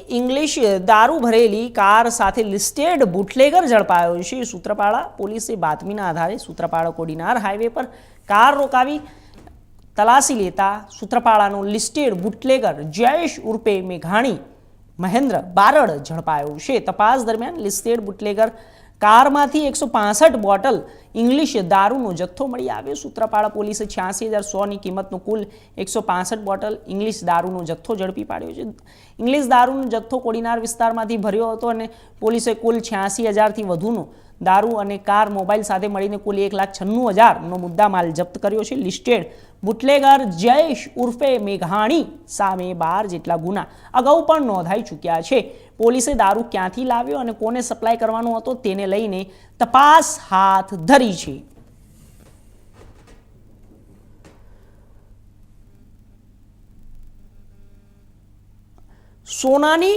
English दारू भरेली car साथे listed bootlegger झड़पायो छे। सूत्रपाड़ा पोलीसे बातमीना आधारे सूत्रपाड़ा कोડીनार हाईवे पर कार रोकावी तलाशी लेता सूत्रपाड़ानो लिस्टेड बूटलेगर जयेश उर्फे मेघाणी महेन्द्र बारड़ झड़पायो छे। तपास दरमियान लिस्टेड बूटलेगर कारमांथी 165 बोटल इंग्लिश दारूनो जत्थो मळी आव्यो। सूत्रपाड़ा पोलीसे 86,100 ની કિંમતનો કુલ 165 બોટલ इंग्लिश दारूનો જથ્થો ઝડપી પાડ્યો છે। इंग्लिश दारूનો જથ્થો કોડીનાર વિસ્તારમાંથી ભર્યો હતો અને પોલીસે કુલ 86,000 થી વધુનો दारू અને કાર મોબાઈલ સાથે મળીને કુલ 1,96,000 નો મુદ્દામાલ જપ્ત કર્યો છે। લિસ્ટેડ બુટલેગર જયેશ ઉર્ફે મેઘાણી સામે 12 જેટલા ગુના અગાઉ પણ નોંધાઈ ચૂક્યા છે। પોલીસે દારૂ ક્યાંથી લાવ્યો અને કોને સપ્લાય કરવાનો હતો તેને લઈને તપાસ હાથ ધરી છે। સોનાની